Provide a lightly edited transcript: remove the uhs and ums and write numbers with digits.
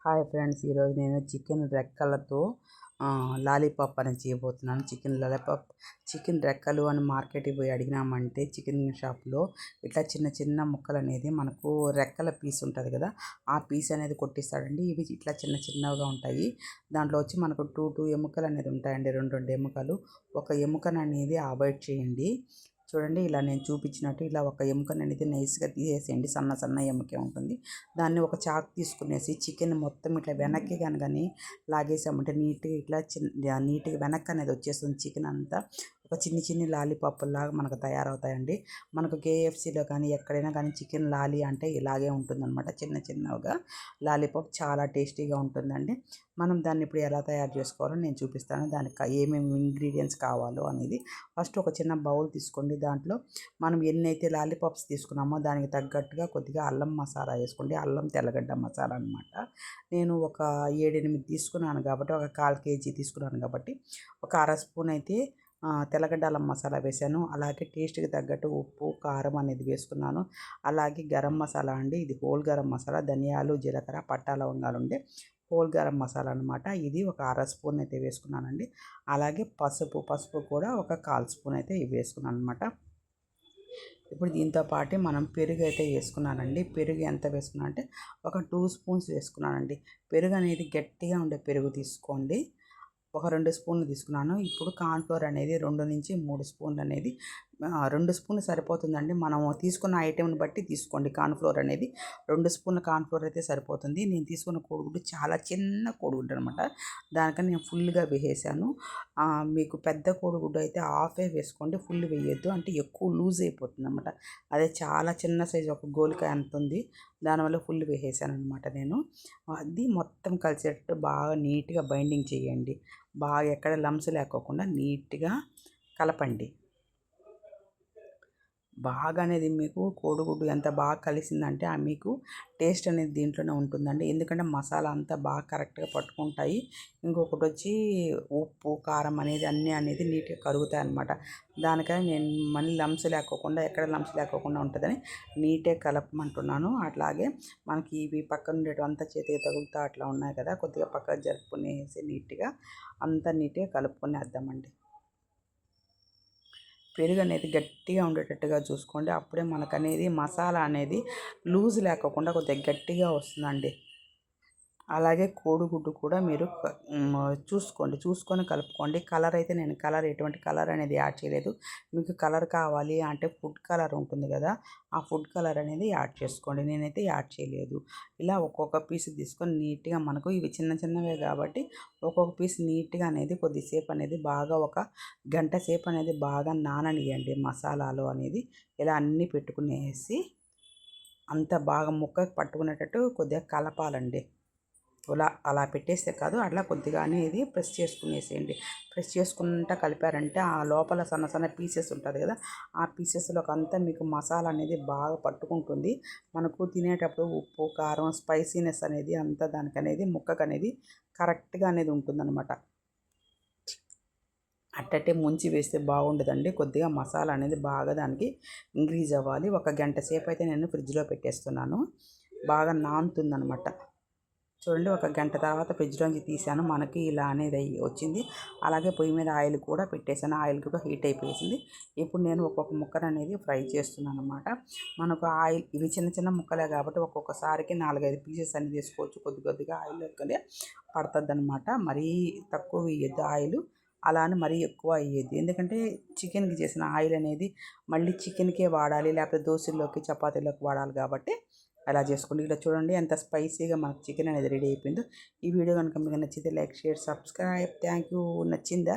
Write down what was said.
Hi friends, ఈరోజు నేను chicken రెక్కలతో లాలీపాప్ అని చేయబోతున్నాను. Chicken lollipop. చికెన్ రెక్కలు అని మార్కెట్కి పోయి అడిగినామంటే చికెన్ షాప్లో ఇట్లా చిన్న చిన్న ముక్కలు అనేది మనకు రెక్కల పీస్ ఉంటుంది కదా, ఆ పీస్ అనేది కొట్టిస్తాడండి. ఇవి ఇట్లా చిన్న చిన్నగా ఉంటాయి. దాంట్లో వచ్చి మనకు టూ ఎముకలు అనేది ఉంటాయండి, రెండు ఎముకలు. ఒక ఎముకను అనేది అవాయిడ్ చేయండి. చూడండి, ఇలా నేను చూపించినట్టు ఇలా ఒక ఎముకను అనేది నైస్గా తీసేసేయండి. సన్న సన్న ఎముకే ఉంటుంది. దాన్ని ఒక చాకు తీసుకునేసి చికెన్ మొత్తం ఇట్లా వెనక్కి కానీ లాగేసామంటే నీట్గా ఇట్లా నీట్గా వెనక్కి అనేది వచ్చేస్తుంది. చికెన్ అంతా ఒక చిన్ని లాలీపాపుల్లాగా మనకు తయారవుతాయండి. మనకు కేఎఫ్సీలో కానీ ఎక్కడైనా కానీ చికెన్ లాలీ అంటే ఇలాగే ఉంటుందన్నమాట. చిన్నగా లాలీపాప్ చాలా టేస్టీగా ఉంటుందండి. మనం దాన్ని ఇప్పుడు ఎలా తయారు చేసుకోవాలో నేను చూపిస్తాను. దానికి ఏమేమి ఇంగ్రీడియంట్స్ కావాలో అనేది. ఫస్ట్ ఒక చిన్న బౌల్ తీసుకోండి. దాంట్లో మనం ఎన్నైతే లాలీపాప్స్ తీసుకున్నామో దానికి తగ్గట్టుగా కొద్దిగా అల్లం మసాలా వేసుకోండి. అల్లం తెల్లగడ్డ మసాలా అనమాట. నేను ఒక 7-8 తీసుకున్నాను కాబట్టి, ఒక 1/4 kg తీసుకున్నాను కాబట్టి ఒక అర స్పూన్ అయితే తెల్లగడ్డ అల్లం మసాలా వేసాను. అలాగే టేస్ట్కి తగ్గట్టు ఉప్పు, కారం అనేది వేసుకున్నాను. అలాగే గరం మసాలా అండి, ఇది హోల్ గరం మసాలా. ధనియాలు, జీలకర్ర, పట్టా లవంగాలు ఉండే హోల్ గరం మసాలా అనమాట. ఇది ఒక అర స్పూన్ అయితే వేసుకున్నానండి. అలాగే పసుపు కూడా ఒక 1/4 స్పూన్ అయితే వేసుకున్నాను అనమాట. ఇప్పుడు దీంతో పాటు మనం పెరుగు అయితే వేసుకున్నానండి. పెరుగు ఎంత వేసుకున్నా అంటే ఒక 2 స్పూన్స్ వేసుకున్నానండి. పెరుగు అనేది గట్టిగా ఉండే పెరుగు తీసుకోండి. ఒక 2 స్పూన్లు తీసుకున్నాను. ఇప్పుడు కార్న్‌ఫ్లోర్ అనేది 2-3 స్పూన్లు అనేది 2 స్పూన్లు సరిపోతుందండి. మనము తీసుకున్న ఐటెంని బట్టి తీసుకోండి. కార్న్‌ఫ్లోర్ అనేది 2 స్పూన్ల కార్న్‌ఫ్లోర్ అయితే సరిపోతుంది. నేను తీసుకున్న కోడిగుడ్డు చాలా చిన్న కోడిగుడ్డు అనమాట. దానికని నేను ఫుల్గా వేసేసాను. మీకు పెద్ద కోడిగుడ్డు అయితే హాఫే వేసుకోండి, ఫుల్ వేయొద్దు. అంటే ఎక్కువ లూజ్ అయిపోతుంది అనమాట. అదే చాలా చిన్న సైజు ఒక గోలికాయ అంత ఉంది. దానివల్ల ఫుల్ వేసేసాను అనమాట నేను. అది మొత్తం కలిసేటట్టు బాగా నీట్గా బైండింగ్ చేయండి. బాగా ఎక్కడ లంప్స్ లేకోకుండా నీట్గా కలపండి. బాగా అనేది మీకు కోడిగుడ్డు ఎంత బాగా కలిసిందంటే మీకు టేస్ట్ అనేది దీంట్లోనే ఉంటుందండి. ఎందుకంటే మసాలా అంతా బాగా కరెక్ట్గా పట్టుకుంటాయి. ఇంకొకటి వచ్చి ఉప్పు, కారం అనేది అన్నీ అనేది నీట్గా కరుగుతాయి అన్నమాట. దానికని నేను మళ్ళీ లంప్స్ లేకోకుండా, ఎక్కడ లంప్స్ లేకోకుండా ఉంటుందని నీట్గా కలపమంటున్నాను. అట్లాగే మనకి ఇవి పక్కన ఉండేటివంతా చేతికి తగులుతా అట్లా ఉన్నాయి కదా, కొద్దిగా పక్కకు జరుపుకునేసి నీట్గా అంతా నీట్గా కలుపుకొని వేద్దామండి. పెరుగు అనేది గట్టిగా ఉండేటట్టుగా చూసుకోండి. అప్పుడే మనకనేది మసాలా అనేది లూజ్ లేకోకుండా కొద్దిగా గట్టిగా వస్తుందండి. అలాగే కోడిగుడ్డు కూడా మీరు చూసుకొని కలుపుకోండి. కలర్ అయితే నేను ఎటువంటి కలర్ అనేది యాడ్ చేయలేదు. మీకు కలర్ కావాలి అంటే ఫుడ్ కలర్ ఉంటుంది కదా, ఆ ఫుడ్ కలర్ అనేది యాడ్ చేసుకోండి. నేనైతే యాడ్ చేయలేదు. ఇలా ఒక్కొక్క పీస్ తీసుకొని నీట్గా, మనకు ఇవి చిన్నవే కాబట్టి ఒక్కొక్క పీస్ నీట్గా అనేది కొద్దిసేపు అనేది బాగా ఒక గంట సేపు అనేది బాగా నాననియండి. మసాలాలు అనేది ఇలా అన్నీ పెట్టుకునేసి అంత బాగా ముక్కకు పట్టుకునేటట్టు కొద్దిగా కలపాలండి. అలా పెట్టేస్తే కాదు, అట్లా కొద్దిగా అనేది ప్రెస్ చేసుకునేసేయండి. ప్రెస్ చేసుకుంటా కలిపారంటే ఆ లోపల సన్న పీసెస్ ఉంటుంది కదా, ఆ పీసెస్లోకి అంతా మీకు మసాలా అనేది బాగా పట్టుకుంటుంది. మనకు తినేటప్పుడు ఉప్పు, కారం, స్పైసీనెస్ అనేది అంతా దానికనేది ముక్కకు అనేది కరెక్ట్గా అనేది ఉంటుందన్నమాట. అట్టట్టే ముంచి వేస్తే బాగుండదండి. కొద్దిగా మసాలా అనేది బాగా దానికి ఇంక్రీజ్ అవ్వాలి. ఒక గంట సేపు అయితే నేను ఫ్రిడ్జ్లో పెట్టేస్తున్నాను. బాగా నానుతుందనమాట. చూడండి, ఒక గంట తర్వాత ఫ్రిడ్జ్లోంచి తీసాను. మనకి ఇలా అనేది వచ్చింది. అలాగే పొయ్యి మీద ఆయిల్ కూడా పెట్టేశాను. ఆయిల్ కూడా హీట్ అయిపోయింది. ఇప్పుడు నేను ఒక్కొక్క ముక్కను అనేది ఫ్రై చేస్తున్నాను అనమాట. మనకు ఆయిల్ ఇవి చిన్న ముక్కలే కాబట్టి ఒక్కొక్కసారికి 4-5 పీసెస్ అనేది వేసుకోవచ్చు. కొద్దిగా ఆయిల్ లెక్కనే పడుతుంది అనమాట. మరీ తక్కువ వేయద్దు ఆయిల్, అలా అని మరీ ఎక్కువ వేయద్దు. ఎందుకంటే చికెన్కి చేసిన ఆయిల్ అనేది మళ్ళీ చికెన్కే వాడాలి, లేకపోతే దోశల్లోకి, చపాతీలోకి వాడాలి కాబట్టి అలా చేసుకోండి. ఇలా చూడండి ఎంత స్పైసీగా మనకు చికెన్ అనేది రెడీ అయిపోయిందో. ఈ వీడియో కనుక మీకు నచ్చితే like, share, subscribe. Thank you. నచ్చిందా?